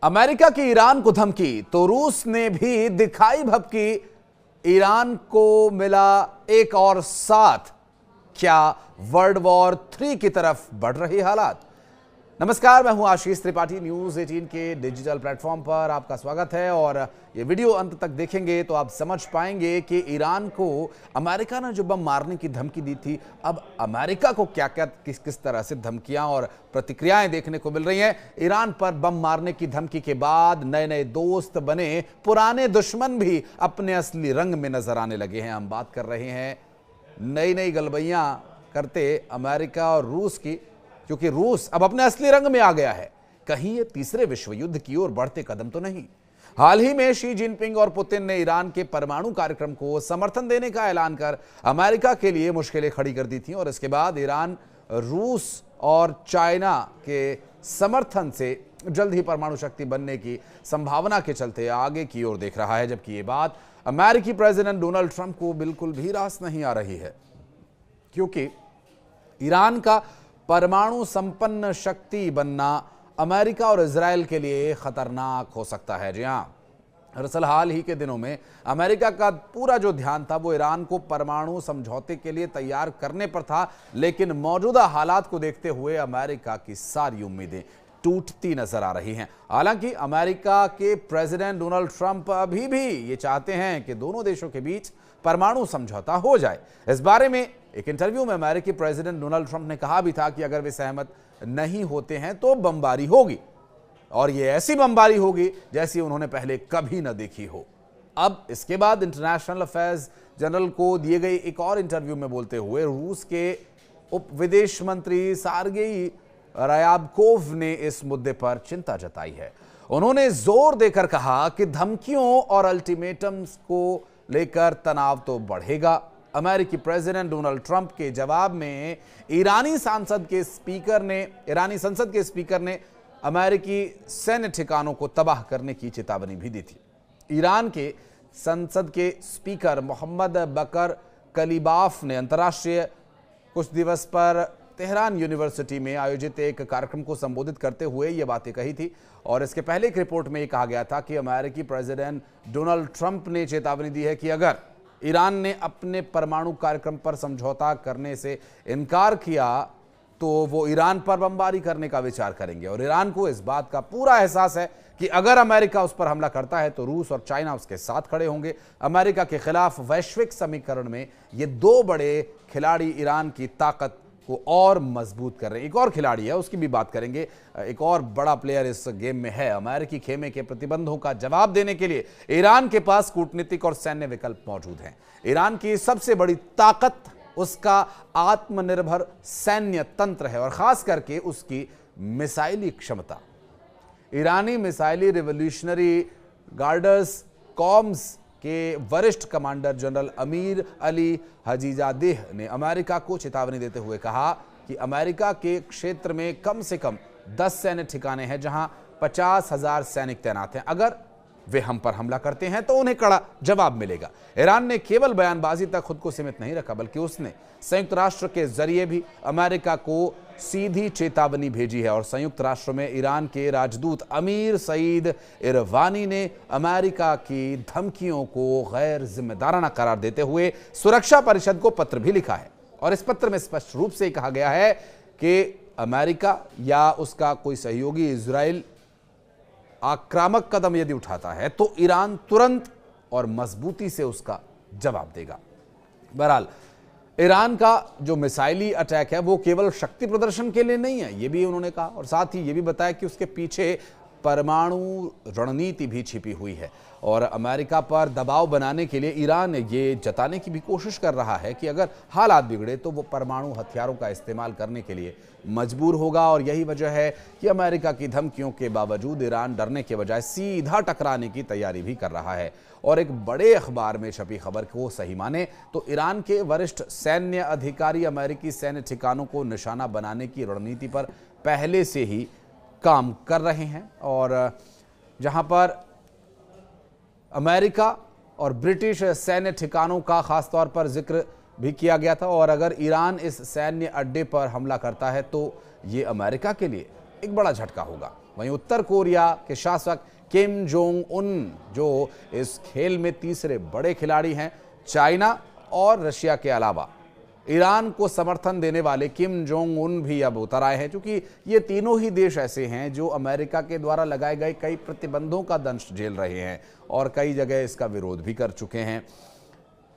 America की Iran को धमकी तो रूस ने भी दिखाई भपकी। ईरान को मिला एक और साथ। क्या वर्ल्ड वॉर 3 की तरफ बढ़ रही हालात। नमस्कार, मैं हूं आशीष त्रिपाठी। न्यूज 18 के डिजिटल प्लेटफॉर्म पर आपका स्वागत है। और ये वीडियो अंत तक देखेंगे तो आप समझ पाएंगे कि ईरान को अमेरिका ने जो बम मारने की धमकी दी थी, अब अमेरिका को क्या क्या किस तरह से धमकियां और प्रतिक्रियाएं देखने को मिल रही हैं। ईरान पर बम मारने की धमकी के बाद नए नए दोस्त बने पुराने दुश्मन भी अपने असली रंग में नजर आने लगे हैं। हम बात कर रहे हैं नई नई गलबैयां करते अमेरिका और रूस की, क्योंकि रूस अब अपने असली रंग में आ गया है। कहीं ये तीसरे विश्व युद्ध की ओर बढ़ते कदम तो नहीं। हाल ही में शी जिनपिंग और पुतिन ने ईरान के परमाणु कार्यक्रम को समर्थन देने का ऐलान कर अमेरिका के लिए मुश्किलें खड़ी कर दी थी, और इसके बाद ईरान रूस और चाइना के समर्थन से जल्द ही परमाणु शक्ति बनने की संभावना के चलते आगे की ओर देख रहा है। जबकि ये बात अमेरिकी प्रेसिडेंट डोनाल्ड ट्रंप को बिल्कुल भी रास नहीं आ रही है, क्योंकि ईरान का परमाणु संपन्न शक्ति बनना अमेरिका और इजराइल के लिए खतरनाक हो सकता है। जी हां, दरअसल हाल ही के दिनों में अमेरिका का पूरा जो ध्यान था वो ईरान को परमाणु समझौते के लिए तैयार करने पर था, लेकिन मौजूदा हालात को देखते हुए अमेरिका की सारी उम्मीदें टूटती नजर आ रही हैं। हालांकि अमेरिका के प्रेसिडेंट डोनाल्ड ट्रंप अभी भी ये चाहते हैं कि दोनों देशों के बीच परमाणु समझौता हो जाए। इस बारे में एक इंटरव्यू में अमेरिकी प्रेसिडेंट डोनाल्ड ट्रंप ने कहा भी था कि अगर वे सहमत नहीं होते हैं तो बमबारी होगी, और ये ऐसी बमबारी होगी जैसी उन्होंने पहले कभी न देखी हो। अब इसके बाद इंटरनेशनल अफेयर्स जनरल को दिए गए एक और इंटरव्यू में बोलते हुए रूस के उप विदेश मंत्री सार्गेई रायाबकोव ने इस मुद्दे पर चिंता जताई है। उन्होंने जोर देकर कहा कि धमकियों और अल्टीमेटम्स को लेकर तनाव तो बढ़ेगा। अमेरिकी प्रेसिडेंट डोनाल्ड ट्रंप के जवाब में ईरानी संसद के स्पीकर ने अमेरिकी सैन्य ठिकानों को तबाह करने की चेतावनी भी दी थी। ईरान के संसद के स्पीकर मोहम्मद बकर कलीबाफ ने अंतर्राष्ट्रीय कुछ दिवस पर तेहरान यूनिवर्सिटी में आयोजित एक कार्यक्रम को संबोधित करते हुए ये बातें कही थी। और इसके पहले एक रिपोर्ट में ये कहा गया था कि अमेरिकी प्रेसिडेंट डोनाल्ड ट्रंप ने चेतावनी दी है कि अगर ईरान ने अपने परमाणु कार्यक्रम पर समझौता करने से इनकार किया तो वो ईरान पर बमबारी करने का विचार करेंगे। और ईरान को इस बात का पूरा एहसास है कि अगर अमेरिका उस पर हमला करता है तो रूस और चाइना उसके साथ खड़े होंगे। अमेरिका के खिलाफ वैश्विक समीकरण में ये दो बड़े खिलाड़ी ईरान की ताकत को और मजबूत कर रहे हैं। एक और खिलाड़ी है, उसकी भी बात करेंगे। एक और बड़ा प्लेयर इस गेम में है। अमेरिकी खेमे के प्रतिबंधों का जवाब देने के लिए ईरान के पास कूटनीतिक और सैन्य विकल्प मौजूद हैं। ईरान की सबसे बड़ी ताकत उसका आत्मनिर्भर सैन्य तंत्र है, और खास करके उसकी मिसाइली क्षमता। ईरानी मिसाइली रिवॉल्यूशनरी गार्ड्स कॉम्स के वरिष्ठ commander general Amir Ali Hajizadeh ने अमेरिका को चेतावनी देते हुए कहा कि अमेरिका के क्षेत्र में कम से कम 10 सैन्य ठिकाने हैं जहां 50,000 सैनिक तैनात हैं। अगर वे हम पर हमला करते हैं तो उन्हें कड़ा जवाब मिलेगा। ईरान ने केवल बयानबाजी तक खुद को सीमित नहीं रखा, बल्कि उसने संयुक्त राष्ट्र के जरिए भी अमेरिका को सीधी चेतावनी भेजी है। और संयुक्त राष्ट्र में ईरान के राजदूत अमीर सईद इरवानी ने अमेरिका की धमकियों को गैर जिम्मेदाराना करार देते हुए सुरक्षा परिषद को पत्र भी लिखा है। और इस पत्र में स्पष्ट रूप से कहा गया है कि अमेरिका या उसका कोई सहयोगी इजराइल आक्रामक कदम यदि उठाता है तो ईरान तुरंत और मजबूती से उसका जवाब देगा। बहरहाल ईरान का जो मिसाइली अटैक है वो केवल शक्ति प्रदर्शन के लिए नहीं है, ये भी उन्होंने कहा। और साथ ही ये भी बताया कि उसके पीछे परमाणु रणनीति भी छिपी हुई है। और अमेरिका पर दबाव बनाने के लिए ईरान ये जताने की भी कोशिश कर रहा है कि अगर हालात बिगड़े तो वो परमाणु हथियारों का इस्तेमाल करने के लिए मजबूर होगा। और यही वजह है कि अमेरिका की धमकियों के बावजूद ईरान डरने के बजाय सीधा टकराने की तैयारी भी कर रहा है। और एक बड़े अखबार में छपी खबर को सही माने तो ईरान के वरिष्ठ सैन्य अधिकारी अमेरिकी सैन्य ठिकानों को निशाना बनाने की रणनीति पर पहले से ही काम कर रहे हैं। और जहां पर अमेरिका और ब्रिटिश सैन्य ठिकानों का खासतौर पर जिक्र भी किया गया था। और अगर ईरान इस सैन्य अड्डे पर हमला करता है तो ये अमेरिका के लिए एक बड़ा झटका होगा। वहीं उत्तर कोरिया के शासक किम जोंग उन, जो इस खेल में तीसरे बड़े खिलाड़ी हैं, चाइना और रशिया के अलावा ईरान को समर्थन देने वाले किम जोंग उन भी अब उतर आए हैं, क्योंकि ये तीनों ही देश ऐसे हैं जो अमेरिका के द्वारा लगाए गए कई प्रतिबंधों का दंश झेल रहे हैं और कई जगह इसका विरोध भी कर चुके हैं।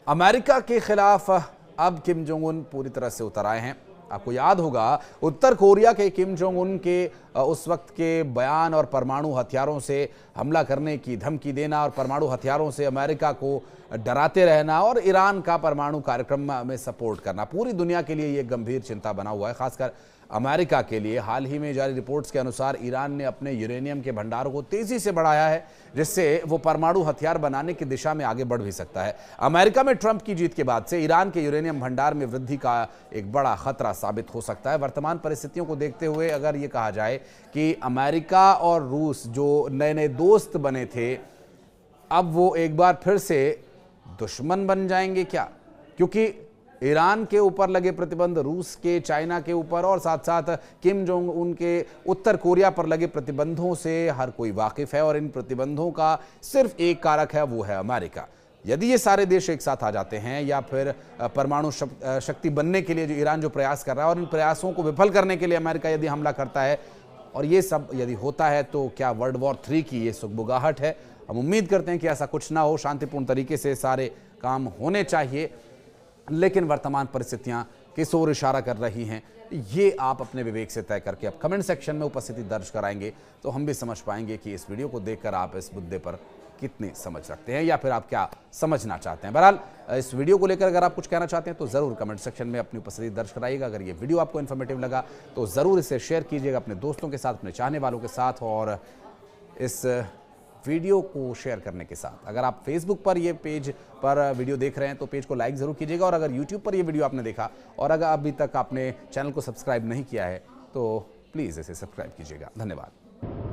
अमेरिका के खिलाफ अब किम जोंग उन पूरी तरह से उतर आए हैं। आपको याद होगा उत्तर कोरिया के किम जोंग उन के उस वक्त के बयान और परमाणु हथियारों से हमला करने की धमकी देना और परमाणु हथियारों से अमेरिका को डराते रहना और ईरान का परमाणु कार्यक्रम में सपोर्ट करना पूरी दुनिया के लिए ये गंभीर चिंता बना हुआ है, खासकर अमेरिका के लिए। हाल ही में जारी रिपोर्ट्स के अनुसार ईरान ने अपने यूरेनियम के भंडारों को तेजी से बढ़ाया है, जिससे वो परमाणु हथियार बनाने की दिशा में आगे बढ़ भी सकता है। अमेरिका में ट्रंप की जीत के बाद से ईरान के यूरेनियम भंडार में वृद्धि का एक बड़ा खतरा साबित हो सकता है। वर्तमान परिस्थितियों को देखते हुए अगर ये कहा जाए कि अमेरिका और रूस जो नए नए दोस्त बने थे, अब वो एक बार फिर से दुश्मन बन जाएंगे क्या? क्योंकि ईरान के ऊपर लगे प्रतिबंध, रूस के, चाइना के ऊपर और साथ साथ किम जोंग उन के उत्तर कोरिया पर लगे प्रतिबंधों से हर कोई वाकिफ है और इन प्रतिबंधों का सिर्फ एक कारक है, वो है अमेरिका। यदि ये सारे देश एक साथ आ जाते हैं या फिर परमाणु शक्ति बनने के लिए जो ईरान जो प्रयास कर रहा है और इन प्रयासों को विफल करने के लिए अमेरिका यदि हमला करता है और ये सब यदि होता है, तो क्या वर्ल्ड वॉर 3 की ये सुगबुगाहट है? हम उम्मीद करते हैं कि ऐसा कुछ ना हो, शांतिपूर्ण तरीके से सारे काम होने चाहिए। लेकिन वर्तमान परिस्थितियां किस ओर इशारा कर रही हैं, ये आप अपने विवेक से तय करके अब कमेंट सेक्शन में उपस्थिति दर्ज कराएंगे तो हम भी समझ पाएंगे कि इस वीडियो को देखकर आप इस मुद्दे पर कितनी समझ रखते हैं या फिर आप क्या समझना चाहते हैं। बहरहाल इस वीडियो को लेकर अगर आप कुछ कहना चाहते हैं तो ज़रूर कमेंट सेक्शन में अपनी उपस्थिति दर्ज कराइएगा। अगर ये वीडियो आपको इन्फॉर्मेटिव लगा तो ज़रूर इसे शेयर कीजिएगा अपने दोस्तों के साथ, अपने चाहने वालों के साथ। और इस वीडियो को शेयर करने के साथ अगर आप फेसबुक पर ये पेज पर वीडियो देख रहे हैं तो पेज को लाइक ज़रूर कीजिएगा। और अगर यूट्यूब पर ये वीडियो आपने देखा और अगर अभी तक आपने चैनल को सब्सक्राइब नहीं किया है तो प्लीज़ इसे सब्सक्राइब कीजिएगा। धन्यवाद।